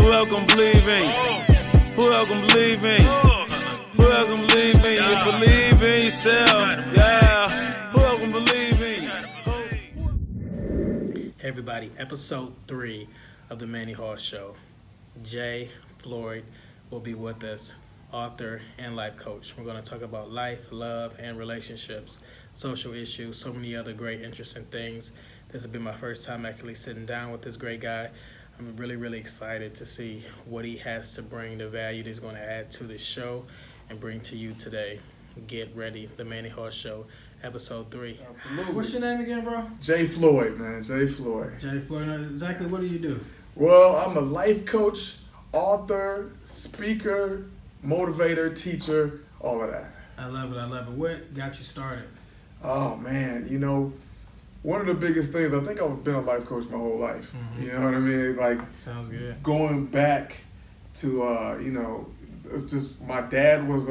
Who else gon' believe in you? Who else gon' believe in you? Who else gon' believe in you? You believe in yourself, yeah. Who else gon' believe in you? Hey everybody, episode 3 of the Manny Hall Show. Jay Floyd will be with us, author and life coach. We're going to talk about life, love, and relationships, social issues, so many other great, interesting things. This will be my first time actually sitting down with this great guy. I'm really excited to see what he has to bring, the value that he's going to add to this show and bring to you today. Get ready, the Manny Hall Show, episode 3. Absolutely. What's your name again, bro? Jay Floyd, man. Jay Floyd. Jay Floyd. Exactly what do you do? Well, I'm a life coach, author, speaker, motivator, teacher, all of that. I love it. What got you started? Oh, man. You know, one of the biggest things, I think I've been a life coach my whole life. Mm-hmm. You know what I mean? Like, sounds good. Going back to, it's just my dad was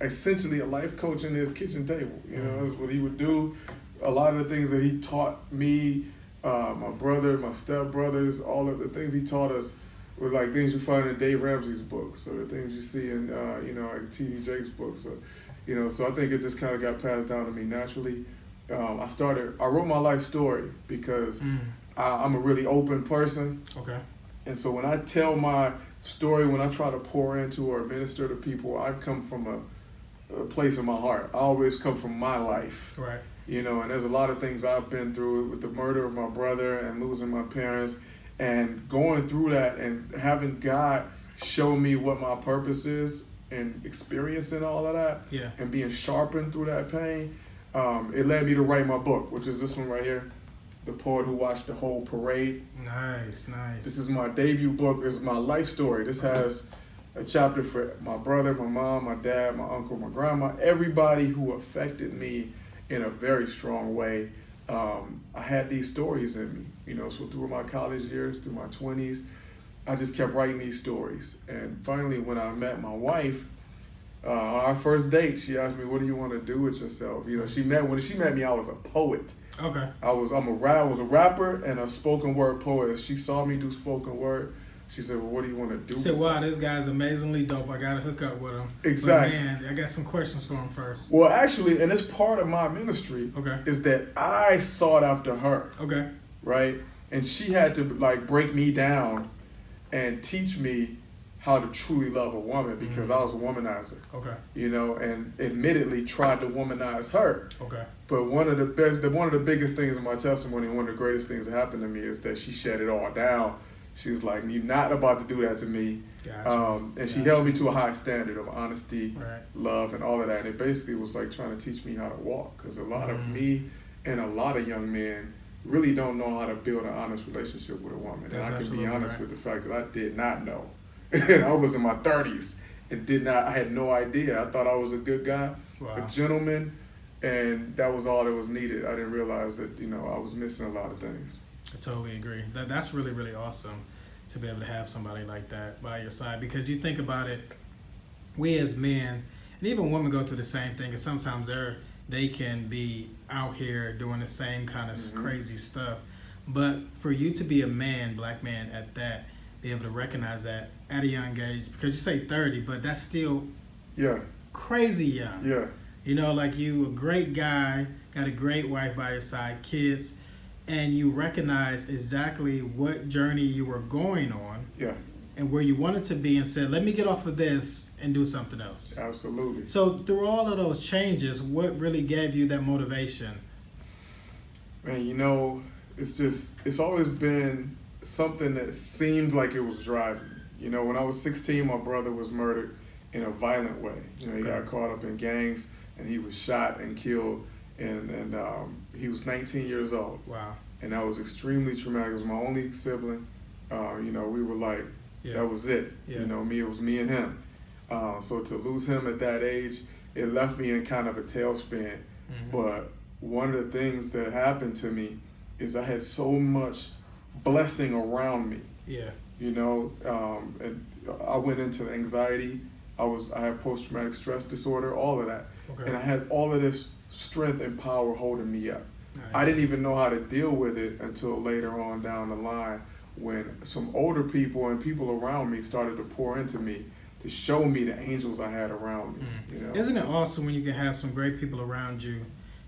essentially a life coach in his kitchen table. You know, that's what he would do. A lot of the things that he taught me, my brother, my stepbrothers, all of the things he taught us were like things you find in Dave Ramsey's books or the things you see in, like T.D. Jakes' books. Or, so I think it just kind of got passed down to me naturally. I wrote my life story because I'm a really open person. Okay. And so when I tell my story, when I try to pour into or minister to people, I come from a place in my heart. I always come from my life. Right. You know, and there's a lot of things I've been through with the murder of my brother and losing my parents and going through that and having God show me what my purpose is and experiencing all of that and being sharpened through that pain. It led me to write my book, which is this one right here, The Poet Who Watched the Whole Parade. Nice. This is my debut book. This is my life story. This has a chapter for my brother, my mom, my dad, my uncle, my grandma, everybody who affected me in a very strong way. I had these stories in me, so through my college years, through my 20s, I just kept writing these stories. And finally, when I met my wife, on our first date, she asked me, "What do you want to do with yourself?" When she met me, I was a poet. Okay. I was a rapper and a spoken word poet. She saw me do spoken word. She said, "Well, what do you want to do?" She said, "Wow, this guy's amazingly dope. I got to hook up with him." Exactly. But man, I got some questions for him first. Well, actually, and it's part of my ministry. Okay. Is that I sought after her. Okay. Right? And she had to break me down and teach me how to truly love a woman because I was a womanizer. Okay. And admittedly tried to womanize her. Okay. But one of the biggest things in my testimony, and one of the greatest things that happened to me is that she shut it all down. She was like, "You're not about to do that to me." Gotcha. And she held me to a high standard of honesty, right, love, and all of that. And it basically was like trying to teach me how to walk because a lot of me and a lot of young men really don't know how to build an honest relationship with a woman. That's and I can be honest right. with the fact that I did not know. And I was in my 30s and I had no idea. I thought I was a good guy, a gentleman, and that was all that was needed. I didn't realize that, I was missing a lot of things. I totally agree. That's really awesome to be able to have somebody like that by your side because you think about it, we as men, and even women go through the same thing, and sometimes they can be out here doing the same kind of crazy stuff. But for you to be a man, black man at that, be able to recognize that at a young age, because you say 30, but that's still crazy young. Yeah. Like you a great guy, got a great wife by your side, kids, and you recognize exactly what journey you were going on and where you wanted to be and said, let me get off of this and do something else. Absolutely. So through all of those changes, what really gave you that motivation? Man, it's always been something that seemed like it was driving me. When I was 16, my brother was murdered in a violent way. He got caught up in gangs and he was shot and killed. And he was 19 years old. Wow. And that was extremely traumatic. It was my only sibling. We were like, that was it. Yeah. It was me and him. So to lose him at that age, it left me in kind of a tailspin. But one of the things that happened to me is I had so much blessing around me. Yeah. And I went into anxiety. I had post-traumatic stress disorder, all of that. Okay. And I had all of this strength and power holding me up. Nice. I didn't even know how to deal with it until later on down the line when some older people and people around me started to pour into me to show me the angels I had around me. You know? Isn't it awesome when you can have some great people around you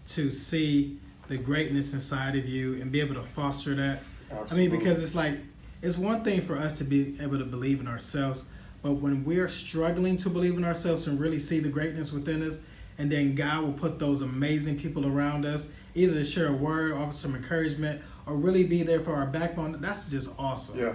to see the greatness inside of you and be able to foster that? Absolutely. I mean, because it's like, it's one thing for us to be able to believe in ourselves, but when we're struggling to believe in ourselves and really see the greatness within us, and then God will put those amazing people around us, either to share a word, offer some encouragement, or really be there for our backbone, that's just awesome. Yeah.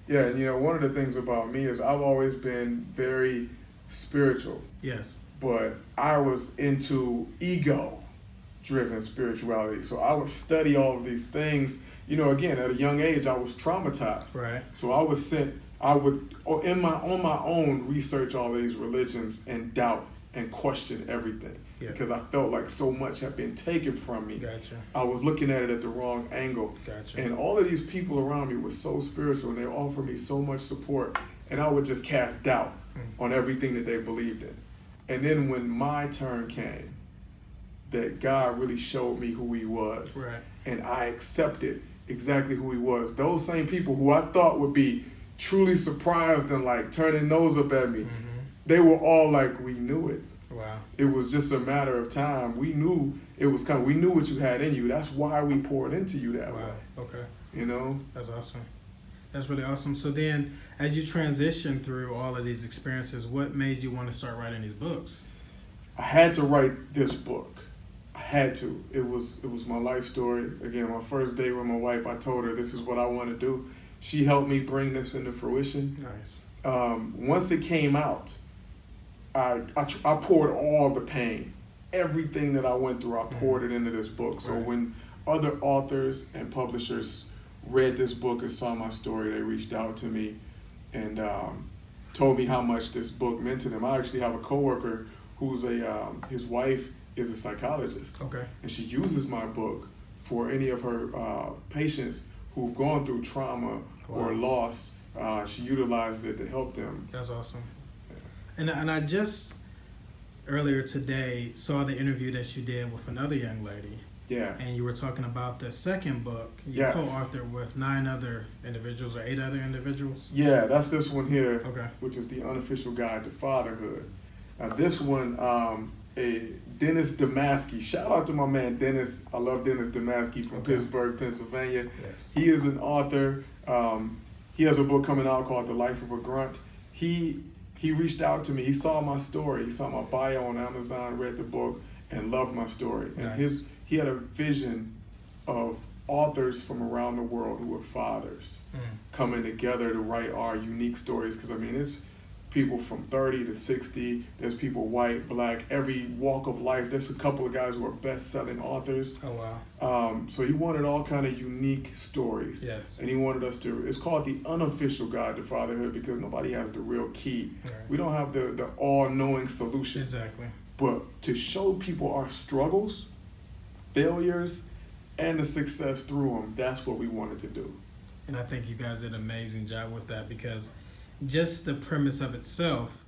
Yeah, and you know, one of the things about me is I've always been very spiritual. Yes. But I was into ego-driven spirituality. So I would study all of these things. You know, again, at a young age, I was traumatized. Right. So I would on my own research all these religions and doubt and question everything. Yeah. Because I felt like so much had been taken from me. Gotcha. I was looking at it at the wrong angle. Gotcha. And all of these people around me were so spiritual and they offered me so much support. And I would just cast doubt on everything that they believed in. And then when my turn came, that God really showed me who he was. Right. And I accepted exactly who he was. Those same people who I thought would be truly surprised and like turning nose up at me, they were all like, we knew it. Wow. It was just a matter of time. We knew it was coming. We knew what you had in you. That's why we poured into you that way. Okay. You know? That's awesome. That's really awesome. So then, as you transition through all of these experiences, what made you want to start writing these books? I had to write this book. I had to. It was my life story. Again, my first day with my wife, I told her this is what I want to do. She helped me bring this into fruition. Nice. Once it came out, I poured all the pain, everything that I went through, I poured it into this book. So when other authors and publishers read this book and saw my story, they reached out to me and told me how much this book meant to them. I actually have a coworker who's his wife is a psychologist. Okay. And she uses my book for any of her patients who've gone through trauma or loss. She utilizes it to help them. That's awesome. And I just earlier today saw the interview that you did with another young lady. Yeah. And you were talking about the second book you Yes. co-authored with 9 other individuals or 8 other individuals. Yeah, that's this one here, Okay. which is the unofficial guide to fatherhood. Now this one, Dennis Damasky. Shout out to my man Dennis. I love Dennis Damasky from Pittsburgh, Pennsylvania. Yes. He is an author. He has a book coming out called The Life of a Grunt. He reached out to me. He saw my story. He saw my bio on Amazon, read the book, and loved my story. And Nice. he had a vision of authors from around the world who were fathers coming together to write our unique stories. Because, I mean, it's people from 30 to 60. There's people white, black, every walk of life. There's a couple of guys who are best-selling authors. Oh, wow. So he wanted all kind of unique stories. Yes. And he wanted us to, it's called the unofficial guide to fatherhood because nobody has the real key. Right. We don't have the all-knowing solution. Exactly. But to show people our struggles, failures, and the success through them, that's what we wanted to do. And I think you guys did an amazing job with that because just the premise of itself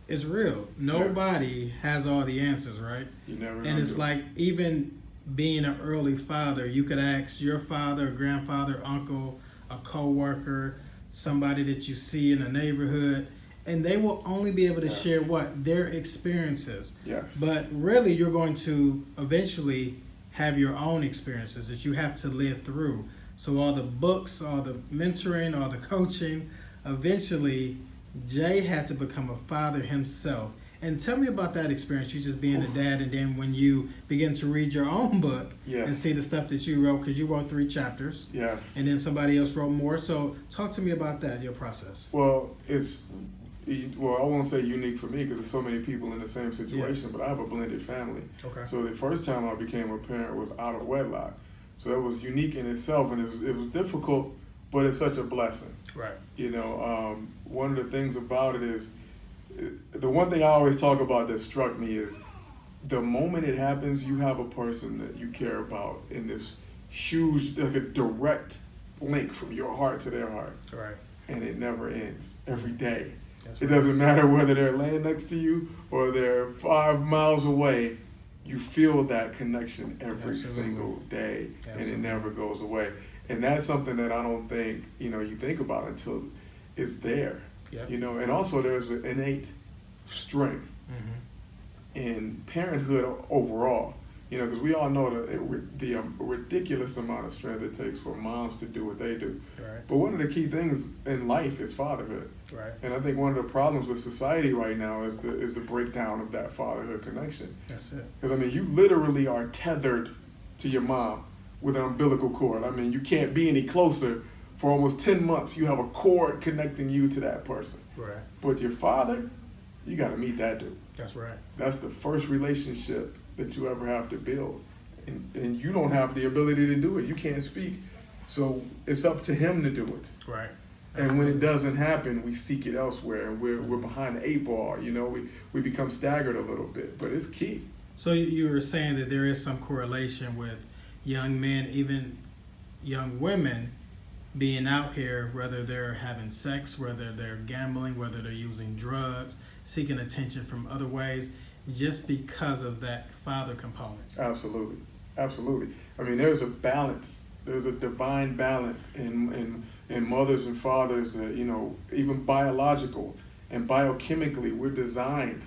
is real. Nobody has all the answers, right? You never And it's like even being an early father, you could ask your father, grandfather, uncle, a coworker, somebody that you see in a neighborhood, and they will only be able to share what? Their experiences. Yes. But really you're going to eventually have your own experiences that you have to live through. So all the books, all the mentoring, all the coaching, eventually Jay had to become a father himself. And tell me about that experience, you just being a dad, and then when you begin to read your own book and see the stuff that you wrote, because you wrote 3 chapters. Yes. And then somebody else wrote more. So talk to me about that, your process. Well, I won't say unique for me because there's so many people in the same situation, but I have a blended family. Okay. So the first time I became a parent was out of wedlock. So it was unique in itself, and it was difficult, but it's such a blessing. Right. You know, one of the things about it is, the one thing I always talk about that struck me is the moment it happens, you have a person that you care about in this huge, like a direct link from your heart to their heart. Right. And it never ends, every day. That's It right. doesn't matter whether they're laying next to you or they're 5 miles away, you feel that connection every Absolutely. single day, and it Absolutely. never goes away. And that's something that I don't think, you think about until it's there. Yeah. And also there's an innate strength in parenthood overall. Because we all know the ridiculous amount of strength it takes for moms to do what they do. Right. But one of the key things in life is fatherhood. Right. And I think one of the problems with society right now is the breakdown of that fatherhood connection. That's it. Because, you literally are tethered to your mom with an umbilical cord. You can't be any closer. For almost 10 months, you have a cord connecting you to that person. Right. But your father, you got to meet that dude. That's right. That's the first relationship that you ever have to build. And you don't have the ability to do it. You can't speak. So it's up to him to do it. Right. And when it doesn't happen, we seek it elsewhere. And we're behind the 8 ball. We become staggered a little bit. But it's key. So you were saying that there is some correlation with young men, even young women, being out here, whether they're having sex, whether they're gambling, whether they're using drugs, seeking attention from other ways, just because of that father component. Absolutely. There's a balance. There's a divine balance in mothers and fathers, even biological and biochemically, we're designed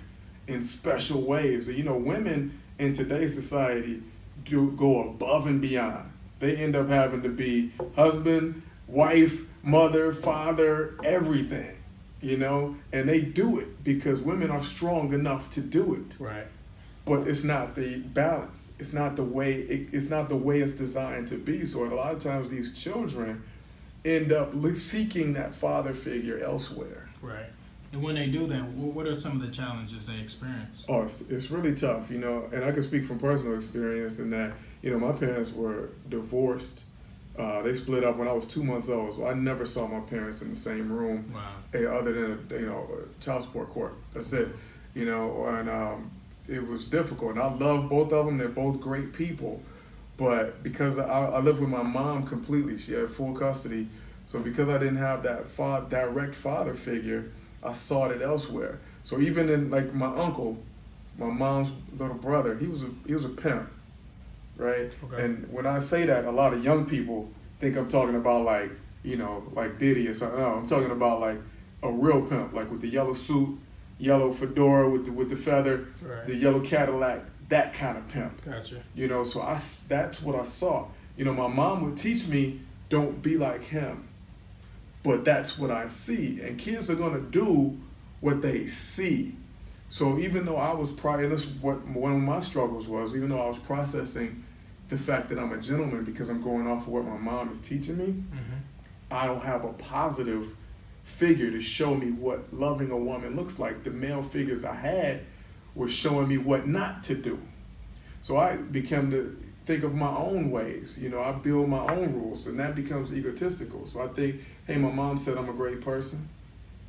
in special ways. Women in today's society do go above and beyond. They end up having to be husband, wife, mother, father, everything, and they do it because women are strong enough to do it. Right. But it's not the balance. It's not the way it's designed to be. So a lot of times these children end up seeking that father figure elsewhere. Right. And when they do that, what are some of the challenges they experience? Oh, it's really tough, and I can speak from personal experience in that, my parents were divorced. They split up when I was 2 months old, so I never saw my parents in the same room. Wow. Other than a child support court. That's it. And it was difficult. And I love both of them. They're both great people. But because I lived with my mom completely, she had full custody. So because I didn't have that direct father figure, I sought it elsewhere. So even in my uncle, my mom's little brother, he was a pimp. Right? Okay. And when I say that, a lot of young people think I'm talking about like Diddy or something. No, I'm talking about like a real pimp, like with the yellow suit, yellow fedora with the feather, right. The yellow Cadillac, that kind of pimp. Gotcha. So that's what I saw. My mom would teach me, don't be like him. But that's what I see. And kids are gonna do what they see. So even though I was and this is what one of my struggles was, even though I was processing the fact that I'm a gentleman because I'm going off of what my mom is teaching me, I don't have a positive figure to show me what loving a woman looks like. The male figures I had were showing me what not to do. So I began to think of my own ways. I build my own rules, and that becomes egotistical. So I think, hey, my mom said I'm a great person,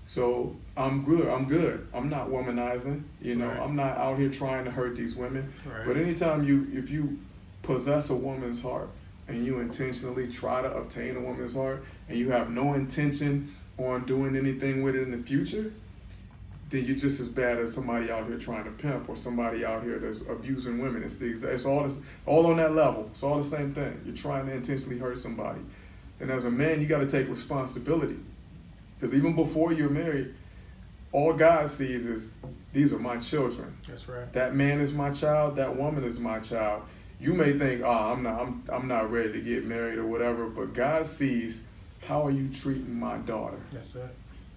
so I'm good. I'm not womanizing. Right. I'm not out here trying to hurt these women. Right. But anytime if you possess a woman's heart and you intentionally try to obtain a woman's heart and you have no intention on doing anything with it in the future, then you're just as bad as somebody out here trying to pimp or somebody out here that's abusing women. It's all on that level. It's all the same thing. You're trying to intentionally hurt somebody. And as a man, you got to take responsibility. Because even before you're married, all God sees is, these are my children. That's right. That man is my child. That woman is my child. You may think, I'm not ready to get married or whatever, but God sees, how are you treating my daughter? That's it.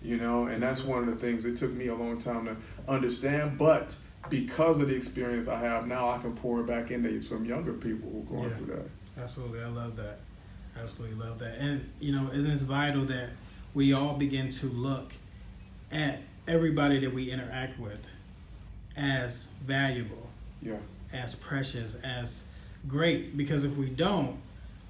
And that's one of the things it took me a long time to understand. But because of the experience I have now, I can pour it back into some younger people who are going through that. Absolutely. I love that. Absolutely love that. And, it is vital that we all begin to look at everybody that we interact with as valuable, as precious, as great. Because if we don't,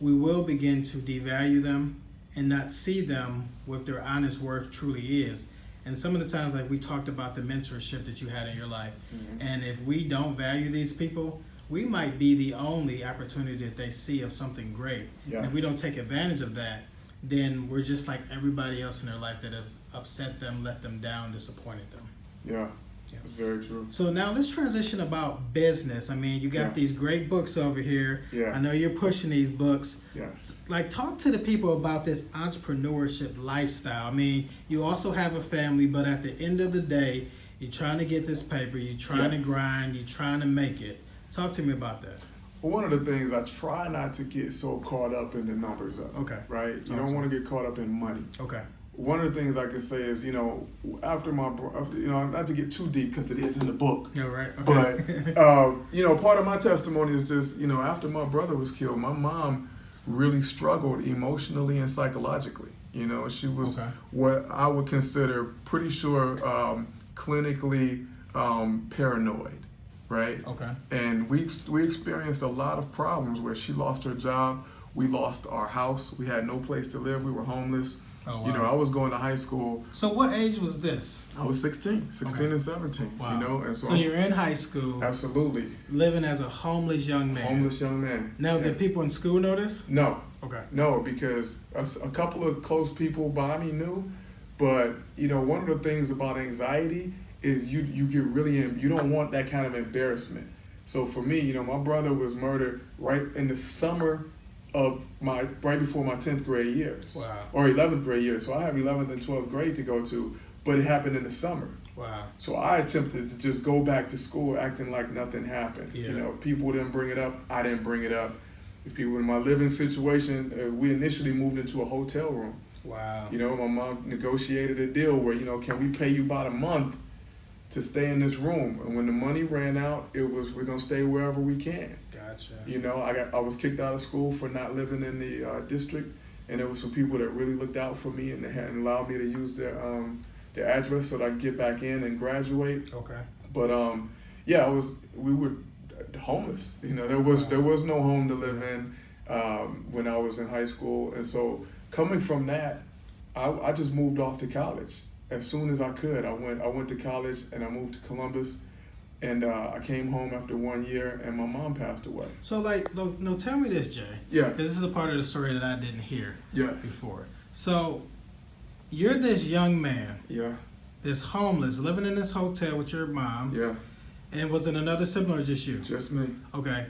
we will begin to devalue them and not see them what their honest worth truly is. And some of the times, like we talked about the mentorship that you had in your life, and if we don't value these people, we might be the only opportunity that they see of something great. Yes. And if we don't take advantage of that, then we're just like everybody else in their life that have upset them, let them down, disappointed them. Yeah. It's very true. So now let's transition about business. I mean, you got these great books over here. Yeah. I know you're pushing these books. Yes. Like, talk to the people about this entrepreneurship lifestyle. I mean, you also have a family, but at the end of the day, you're trying to get this paper, you're trying to grind, you're trying to make it. Talk to me about that. Well, one of the things I try not to get so caught up in the numbers of. Okay. Right? You don't want to get caught up in money. Okay. One of the things I can say is, after not to get too deep because it is in the book. Yeah, right. Okay. But, part of my testimony is just, after my brother was killed, my mom really struggled emotionally and psychologically. She was what I would consider pretty sure clinically paranoid, right? Okay. And we experienced a lot of problems where she lost her job, we lost our house, we had no place to live, we were homeless. Oh, wow. I was going to high school. So what age was this? I was 16 and 17, Wow. and so you're in high school. Absolutely. Living as a homeless young man. Homeless young man. Now, did people in school know this? No. Okay. No, because a couple of close people by me knew, but, one of the things about anxiety is you get really you don't want that kind of embarrassment. So for me, my brother was murdered right in the summer of right before my 10th grade years. Wow. Or 11th grade year. So I have 11th and 12th grade to go to, but it happened in the summer. Wow. So I attempted to just go back to school acting like nothing happened. Yeah. If people didn't bring it up, I didn't bring it up. If people in my living situation, we initially moved into a hotel room. Wow. My mom negotiated a deal where, can we pay you about a month to stay in this room? And when the money ran out, it was, we're going to stay wherever we can. Gotcha. I was kicked out of school for not living in the district, and there were some people that really looked out for me and they hadn't allowed me to use their address so that I could get back in and graduate. Okay. But we were homeless. There was no home to live in when I was in high school, and so coming from that, I just moved off to college as soon as I could. I went to college and I moved to Columbus. And I came home after 1 year, and my mom passed away. So, tell me this, Jay. Yeah. This is a part of the story that I didn't hear Yes. before. So, you're this young man. Yeah. This homeless, living in this hotel with your mom. Yeah. And was it another sibling or just you? Just me. Okay.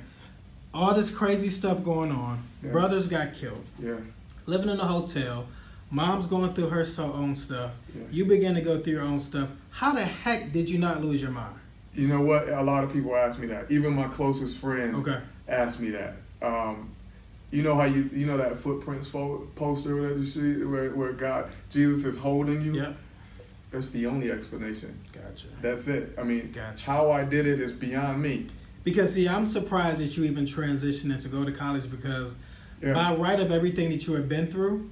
All this crazy stuff going on. Yeah. Brothers got killed. Yeah. Living in a hotel. Mom's going through her own stuff. Yeah. You begin to go through your own stuff. How the heck did you not lose your mind? You know what? A lot of people ask me that. Even my closest friends ask me that. You know how you know that footprints poster that you see where Jesus is holding you? Yeah. That's the only explanation. Gotcha. That's it. I mean, Gotcha. how I did it is beyond me. Because, see, I'm surprised that you even transitioned to go to college because by right of everything that you have been through,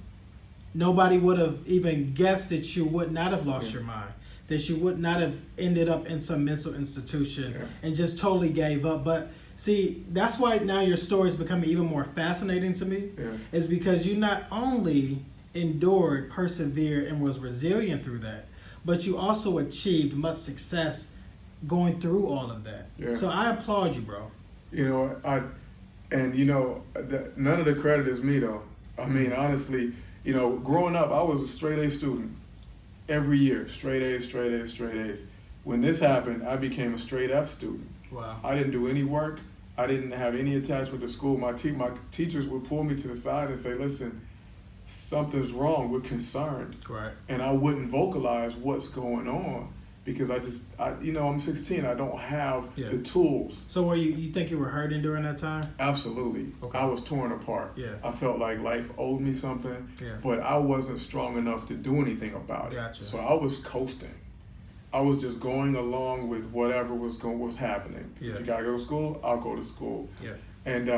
nobody would have even guessed that you would not have lost your mind. That you would not have ended up in some mental institution and just totally gave up. But see, that's why now your story is becoming even more fascinating to me, is because you not only endured, persevered, and was resilient through that, but you also achieved much success going through all of that. Yeah. So I applaud you, bro. None of the credit is me, though. I mean, honestly, growing up, I was a straight A student. Every year, straight A's, straight A's, straight A's. When this happened, I became a straight F student. Wow. I didn't do any work. I didn't have any attachment to school. My teachers would pull me to the side and say, listen, something's wrong. We're concerned. Right. And I wouldn't vocalize what's going on because I'm 16. I don't have the tools. So you think you were hurting during that time? Absolutely. Okay. I was torn apart. Yeah. I felt like life owed me something, but I wasn't strong enough to do anything about it. Gotcha. So I was coasting. I was just going along with whatever was happening. Yeah. If you gotta go to school, I'll go to school. Yeah. And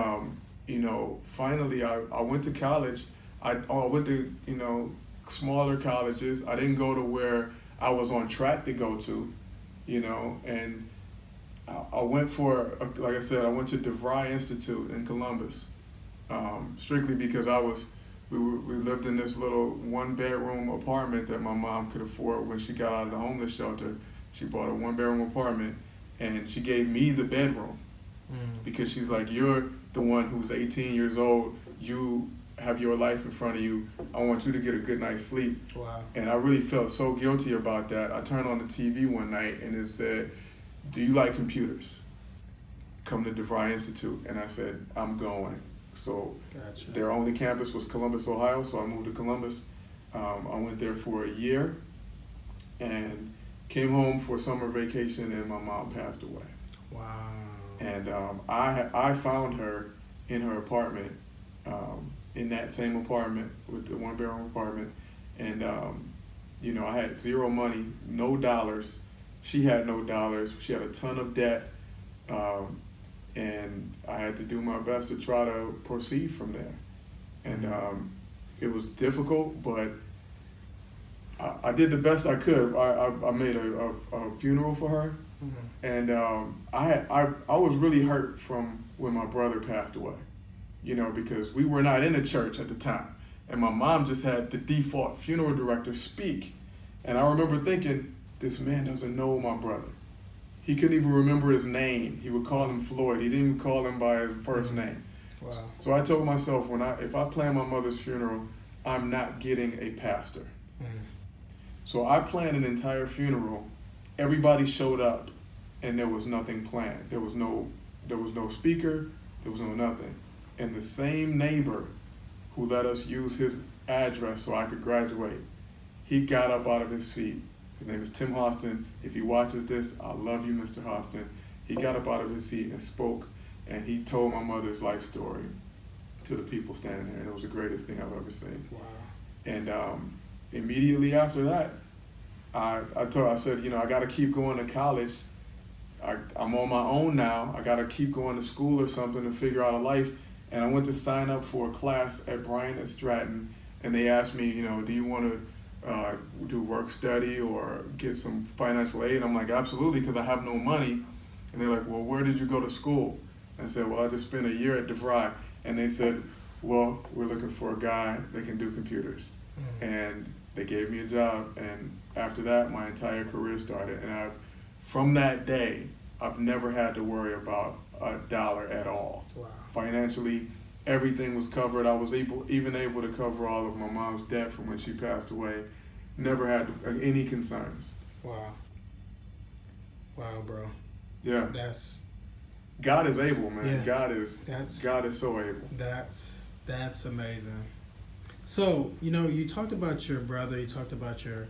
finally I went to college. I went to smaller colleges. I didn't go to where I was on track to go to, and I went like I said, I went to DeVry Institute in Columbus, strictly because we lived in this little 1-bedroom apartment that my mom could afford when she got out of the homeless shelter. She bought a 1-bedroom apartment, and she gave me the bedroom because she's like, you're the one who's 18 years old. You have your life in front of you. I want you to get a good night's sleep. Wow. And I really felt so guilty about that. I turned on the TV one night and it said, "Do you like computers? Come to DeVry Institute." And I said, "I'm going." So Gotcha. their only campus was Columbus, Ohio, so I moved to Columbus. I went there for a year and came home for summer vacation, and my mom passed away. Wow. And I found her in her apartment, in that same apartment with the one-bedroom apartment. And, you know, I had zero money, no dollars. She had no dollars. She had a ton of debt. And I had to do my best to try to proceed from there. And it was difficult, but I did the best I could. I made a funeral for her. And I was really hurt from when my brother passed away, you know, because we were not in a church at the time. And my mom just had the default funeral director speak. And I remember thinking, this man doesn't know my brother. He couldn't even remember his name. He would call him Floyd. He didn't even call him by his first name. Wow. So I told myself, if I plan my mother's funeral, I'm not getting a pastor. So I planned an entire funeral. Everybody showed up, and there was nothing planned. There was no speaker. There was no nothing. And the same neighbor who let us use his address so I could graduate, he got up out of his seat. His name is Tim Hostin. If he watches this, I love you, Mr. Hostin. He got up out of his seat and spoke, and he told my mother's life story to the people standing there, and it was the greatest thing I've ever seen. Wow. And immediately after that, I said, you know, I got to keep going to college. I'm on my own now. I got to keep going to school or something to figure out a life. And I went to sign up for a class at Bryant at Stratton, and they asked me, you know, do you want to do work study or get some financial aid? And I'm like, absolutely, because I have no money. And they're like, well, where did you go to school? And I said, well, I just spent a year at DeVry. And they said, well, we're looking for a guy that can do computers. And they gave me a job. And after that, my entire career started. And from that day, I've never had to worry about a dollar at all. Wow. Financially, everything was covered. I was even able to cover all of my mom's debt from when she passed away. Never had any concerns. Wow. Wow, bro. Yeah. God is able, man. Yeah. God is so able. That's amazing. So, you know, you talked about your brother, you talked about your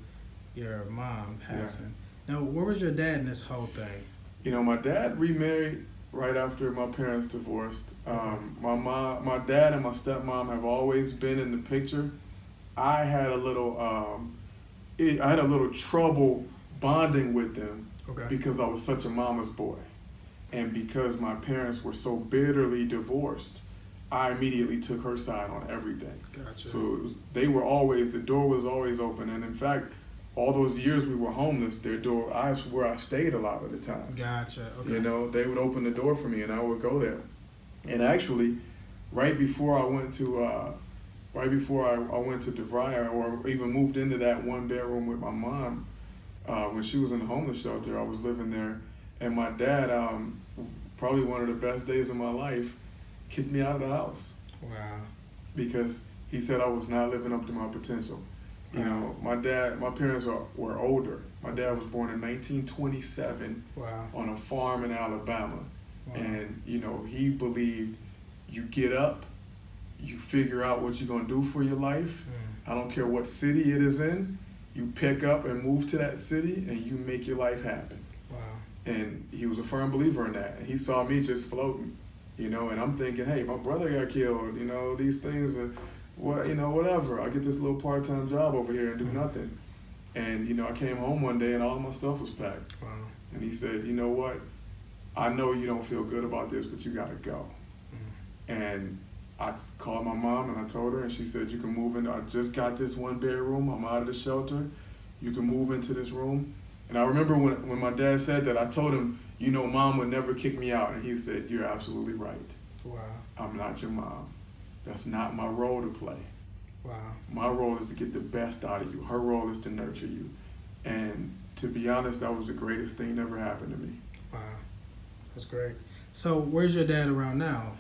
mom passing. Yeah. Now, where was your dad in this whole thing? You know, my dad remarried right after my parents divorced. My dad and my stepmom have always been in the picture. I had a little trouble bonding with them because I was such a mama's boy, and because my parents were so bitterly divorced, I immediately took her side on everything. Gotcha. So the door was always open, and in fact, all those years we were homeless, where I stayed a lot of the time. Gotcha. Okay. You know, they would open the door for me, and I would go there. And actually, right before I went to DeVry, or even moved into that one bedroom with my mom, when she was in the homeless shelter, I was living there, and my dad, probably one of the best days of my life, kicked me out of the house. Wow. Because he said I was not living up to my potential. You know, my parents were older. My dad was born in 1927 on a farm in Alabama. Wow. And, you know, he believed you get up, you figure out what you're going to do for your life. I don't care what city it is in. You pick up and move to that city and you make your life happen. Wow. And he was a firm believer in that. And he saw me just floating, you know, and I'm thinking, hey, my brother got killed, you know, these things are, well, you know, whatever. I get this little part-time job over here and do nothing. And, you know, I came home one day and all of my stuff was packed. Wow. And he said, you know what? I know you don't feel good about this, but you got to go. And I called my mom and I told her, and she said, you can move in. I just got this one bedroom. I'm out of the shelter. You can move into this room. And I remember when my dad said that, I told him, you know, Mom would never kick me out. And he said, you're absolutely right. Wow. I'm not your mom. That's not my role to play. Wow. My role is to get the best out of you. Her role is to nurture you. And to be honest, that was the greatest thing that ever happened to me. Wow. That's great. So where's your dad around now?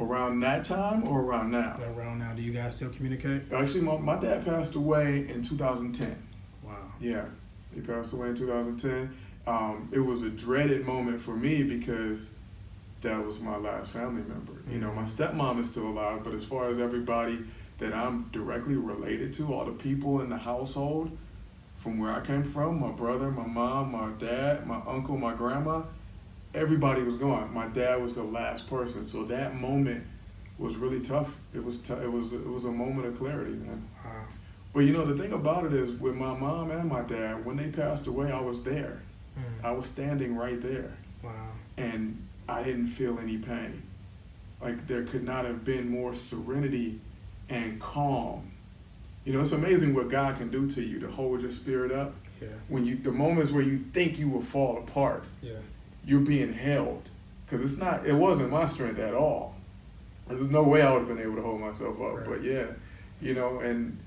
Around that time or around now? Around now. Do you guys still communicate? Actually, my dad passed away in 2010. Wow. Yeah, he passed away in 2010. It was a dreaded moment for me because that was my last family member. You know, my stepmom is still alive, but as far as everybody that I'm directly related to, all the people in the household, from where I came from, my brother, my mom, my dad, my uncle, my grandma, everybody was gone. My dad was the last person, so that moment was really tough. It was it was a moment of clarity, man. Wow. But you know, the thing about it is, with my mom and my dad, when they passed away, I was there. I was standing right there. Wow. And I didn't feel any pain. Like, there could not have been more serenity and calm. You know, it's amazing what God can do to you to hold your spirit up. Yeah. When the moments where you think you will fall apart, Yeah. you're being held. Because it wasn't my strength at all. There's no way I would have been able to hold myself up. Right. But yeah, you know, and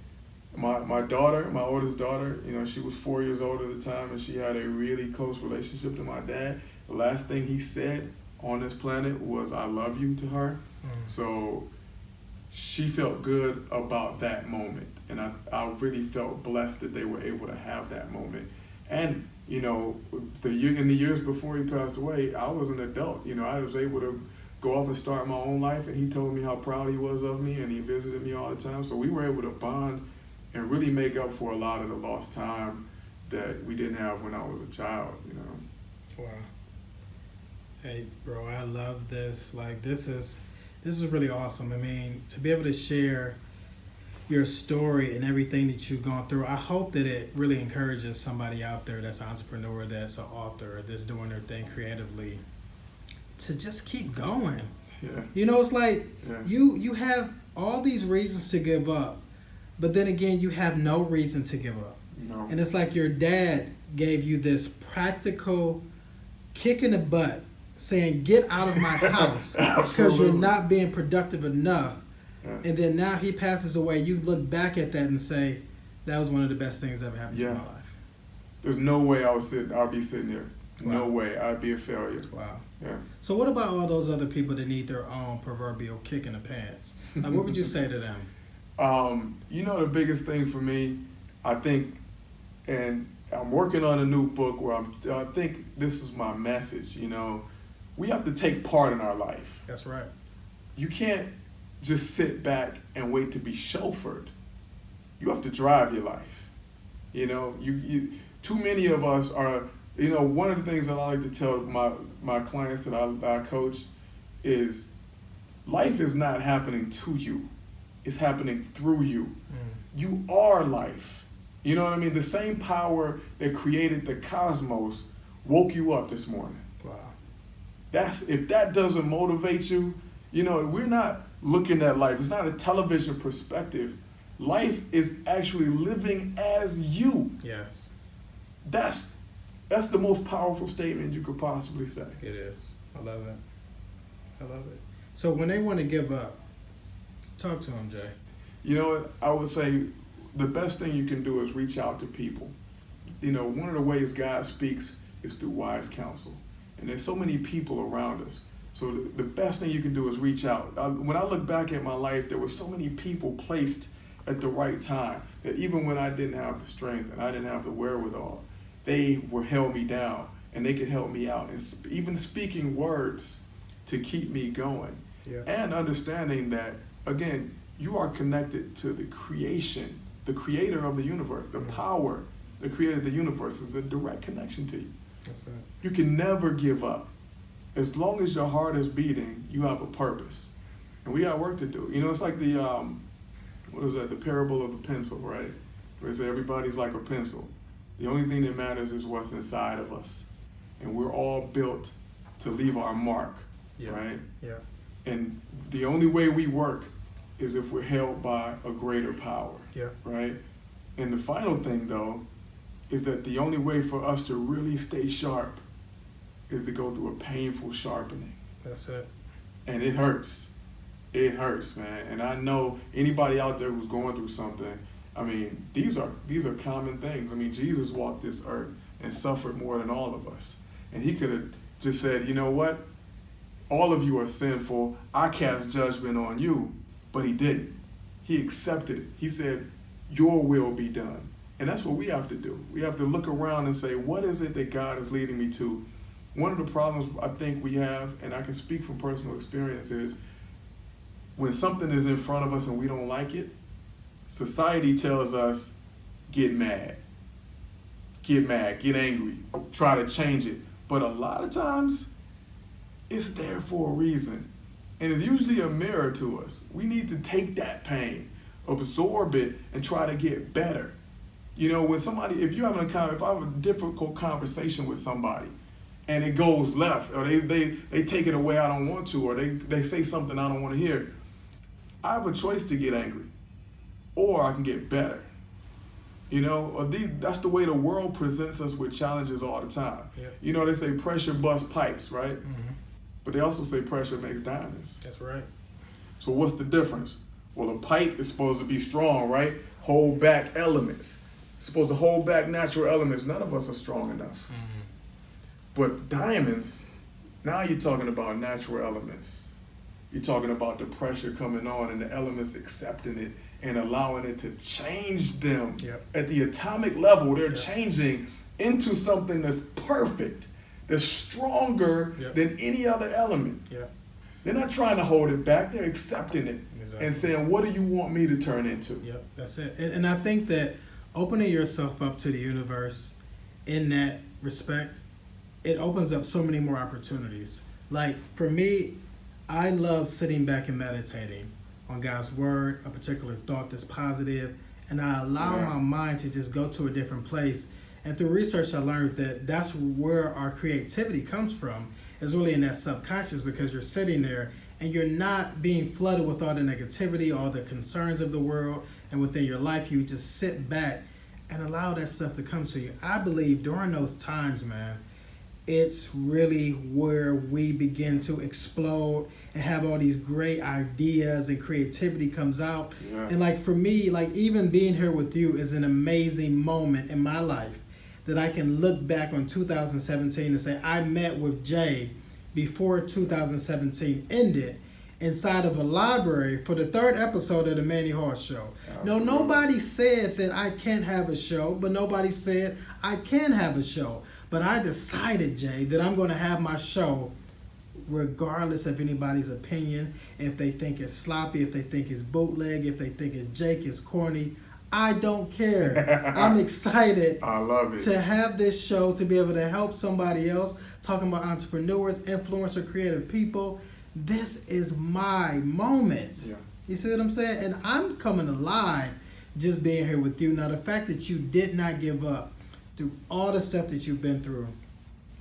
my daughter, my oldest daughter, you know, she was 4 years old at the time, and she had a really close relationship to my dad. The last thing he said on this planet was "I love you" to her. So she felt good about that moment, and I really felt blessed that they were able to have that moment. And you know, in the years before he passed away, I was an adult. You know, I was able to go off and start my own life, and he told me how proud he was of me, and he visited me all the time. So we were able to bond and really make up for a lot of the lost time that we didn't have when I was a child, you know. Wow. Hey, bro, I love this. Like, this is really awesome. I mean, to be able to share your story and everything that you've gone through, I hope that it really encourages somebody out there that's an entrepreneur, that's an author, that's doing their thing creatively, to just keep going. Yeah. You know, it's like Yeah. you have all these reasons to give up, but then again, you have no reason to give up. No. And it's like your dad gave you this practical kick in the butt saying, get out of my house because you're Absolutely. not being productive enough. Yeah. And then now he passes away. You look back at that and say, that was one of the best things that ever happened to Yeah. my life. There's no way I'll be sitting here. No Wow. way. I'd be a failure. Wow. Yeah. So what about all those other people that need their own proverbial kick in the pants? Like, what would you say to them? You know, the biggest thing for me, I think, and I'm working on a new book where I think this is my message, you know. We have to take part in our life. That's right. You can't just sit back and wait to be chauffeured. You have to drive your life. You know, you too many of us are, you know, one of the things that I like to tell my clients that I coach is life is not happening to you. It's happening through you. You are life. You know what I mean? The same power that created the cosmos woke you up this morning. Wow. If that doesn't motivate you, you know, we're not looking at life. It's not a television perspective. Life is actually living as you. Yes. That's the most powerful statement you could possibly say. It is. I love it. I love it. So when they want to give up, talk to them, Jay. You know what? I would say the best thing you can do is reach out to people. You know, one of the ways God speaks is through wise counsel. And there's so many people around us. So the best thing you can do is reach out. When I look back at my life, there were so many people placed at the right time that even when I didn't have the strength and I didn't have the wherewithal, they held me down and they could help me out. And even speaking words to keep me going. Yeah. And understanding that, again, you are connected to the creation, the creator of the universe, the power that created the universe is a direct connection to you. That's it. You can never give up. As long as your heart is beating, you have a purpose. And we got work to do. You know, it's like the, the parable of the pencil, right? Where it says everybody's like a pencil. The only thing that matters is what's inside of us. And we're all built to leave our mark, right? Yeah. And the only way we work is if we're held by a greater power, right? And the final thing, though, is that the only way for us to really stay sharp is to go through a painful sharpening. That's it. And it hurts. It hurts, man. And I know anybody out there who's going through something, I mean, these are common things. I mean, Jesus walked this earth and suffered more than all of us. And he could have just said, you know what? all of you are sinful. I cast judgment on you. But he didn't. He accepted it. He said, your will be done. And that's what we have to do. We have to look around and say, what is it that God is leading me to? One of the problems I think we have, and I can speak from personal experience, is when something is in front of us and we don't like it, society tells us, get mad. Get mad, get angry, try to change it. But a lot of times, it's there for a reason. And it's usually a mirror to us. We need to take that pain, absorb it, and try to get better. You know, when somebody, if I have a difficult conversation with somebody and it goes left, or they take it away I don't want to, or they say something I don't want to hear, I have a choice to get angry, or I can get better. You know, that's the way the world presents us with challenges all the time. Yeah. You know, they say pressure busts pipes, right? Mm-hmm. But they also say pressure makes diamonds. That's right. So what's the difference? Well, a pipe is supposed to be strong, right? Hold back elements. It's supposed to hold back natural elements. None of us are strong enough. Mm-hmm. But diamonds, now you're talking about natural elements. You're talking about the pressure coming on and the elements accepting it and allowing it to change them. Yep. At the atomic level, they're Yep. changing into something that's perfect, that's stronger Yep. than any other element. Yeah. They're not trying to hold it back. They're accepting it Exactly. and saying, what do you want me to turn into? Yep, that's it. And I think that opening yourself up to the universe in that respect, it opens up so many more opportunities. Like for me, I love sitting back and meditating on God's word, a particular thought that's positive, and I allow my mind to just go to a different place. And through research, I learned that that's where our creativity comes from. It's really in that subconscious, because you're sitting there and you're not being flooded with all the negativity, all the concerns of the world, and within your life, you just sit back and allow that stuff to come to you. I believe during those times, man, it's really where we begin to explode and have all these great ideas and creativity comes out. Yeah. And like for me, like even being here with you is an amazing moment in my life that I can look back on 2017 and say, I met with Jay before 2017 ended inside of a library for the 3rd episode of the Manny Horse Show. Absolutely. No, nobody said that I can't have a show, but nobody said I can have a show. But I decided, Jay, that I'm going to have my show regardless of anybody's opinion. If they think it's sloppy, if they think it's bootleg, if they think it's Jake, it's corny, I don't care. I'm excited I love it. to have this show, to be able to help somebody else, talking about entrepreneurs, influencer, creative people. This is my moment. Yeah. You see what I'm saying? And I'm coming alive just being here with you. Now, the fact that you did not give up through all the stuff that you've been through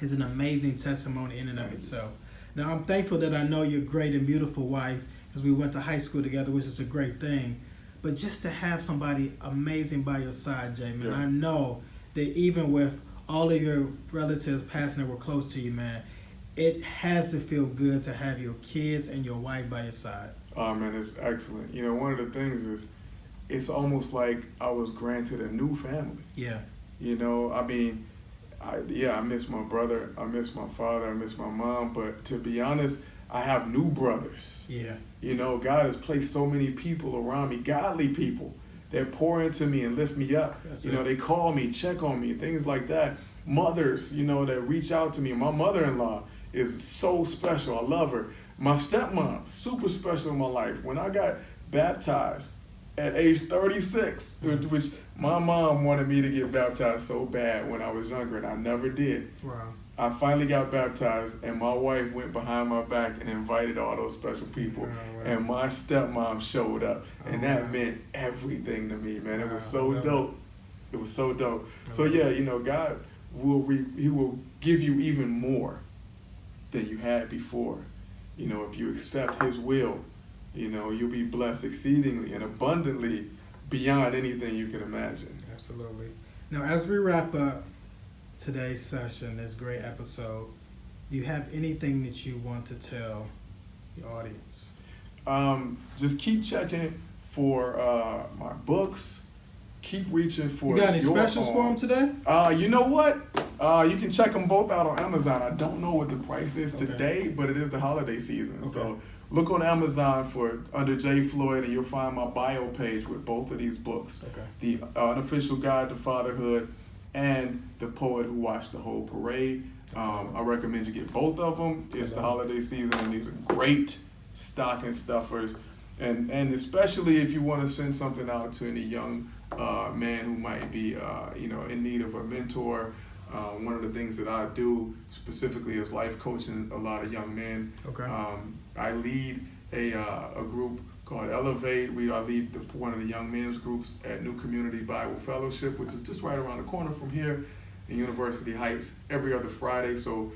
is an amazing testimony in and of itself. Now, I'm thankful that I know your great and beautiful wife, because we went to high school together, which is a great thing. But just to have somebody amazing by your side, Jay, man, Yeah. I know that even with all of your relatives passing that were close to you, man, it has to feel good to have your kids and your wife by your side. Oh, man, it's excellent. You know, one of the things is it's almost like I was granted a new family. Yeah. You know, I mean, I miss my brother, I miss my father, I miss my mom, but to be honest, I have new brothers. Yeah. You know, God has placed so many people around me, godly people, that pour into me and lift me up. That's you it. know, they call me, check on me, things like that. Mothers, you know, that reach out to me. My mother-in-law is so special. I love her. My stepmom, super special in my life. When I got baptized at age 36, which my mom wanted me to get baptized so bad when I was younger, and I never did. Wow. I finally got baptized, and my wife went behind my back and invited all those special people. Wow. And my stepmom showed up, and that wow. meant everything to me, man. It was Wow, so I love dope. It was so dope. So love yeah, you know, God He will give you even more than you had before. You know, if you accept His will, you know, you'll be blessed exceedingly and abundantly beyond anything you can imagine. Absolutely. Now, as we wrap up today's session, this great episode, do you have anything that you want to tell the audience? Just keep checking for my books. Keep reaching for You got any your specials for them own. today? You know what? You can check them both out on Amazon. I don't know what the price is Okay. today, but it is the holiday season. Okay. So look on Amazon for under J. Floyd, and you'll find my bio page with both of these books. Okay. The Unofficial Guide to Fatherhood and The Poet Who Watched the Whole Parade. I recommend you get both of them. It's the holiday season, and these are great stocking stuffers. And especially if you want to send something out to any young man who might be in need of a mentor. One of the things that I do specifically is life coaching a lot of young men. Okay. I lead a group called Elevate. I lead one of the young men's groups at New Community Bible Fellowship, which is just right around the corner from here in University Heights, every other Friday. So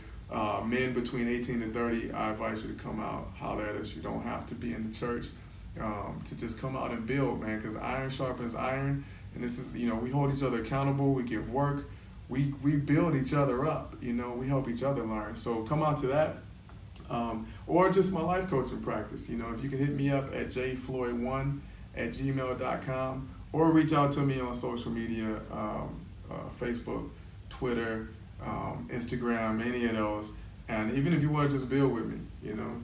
men between 18 and 30, I advise you to come out, holler at us. You don't have to be in the church to just come out and build, man, because iron sharpens iron. And this is, we hold each other accountable. We give work. We build each other up. We help each other learn. So come out to that. Or just my life coaching practice. If you can hit me up at jfloyd1@gmail.com or reach out to me on social media, Facebook, Twitter, Instagram, any of those. And even if you want to just build with me,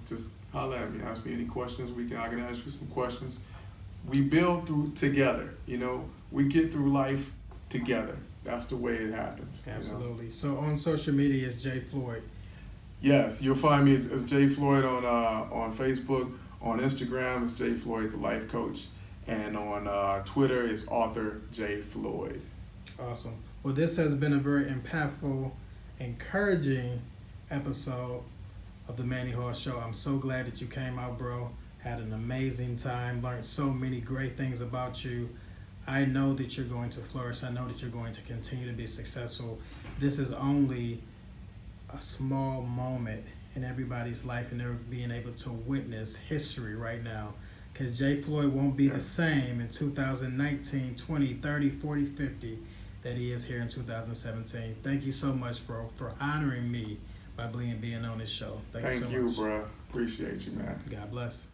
just holler at me. Ask me any questions. I can ask you some questions. We build through together. We get through life together. That's the way it happens. Absolutely. So on social media, it's J. Floyd. Yes, you'll find me as J. Floyd on Facebook. On Instagram, it's J. Floyd, the life coach. And on Twitter, it's author J. Floyd. Awesome. Well, this has been a very impactful, encouraging episode of the Manny Hall Show. I'm so glad that you came out, bro. Had an amazing time, learned so many great things about you. I know that you're going to flourish. I know that you're going to continue to be successful. This is only a small moment in everybody's life, and they're being able to witness history right now. Because J. Floyd won't be the same in 2019, 20, 30, 40, 50 that he is here in 2017. Thank you so much for honoring me by being on this show. Thank you so much. Thank you, bro. Appreciate you, man. God bless.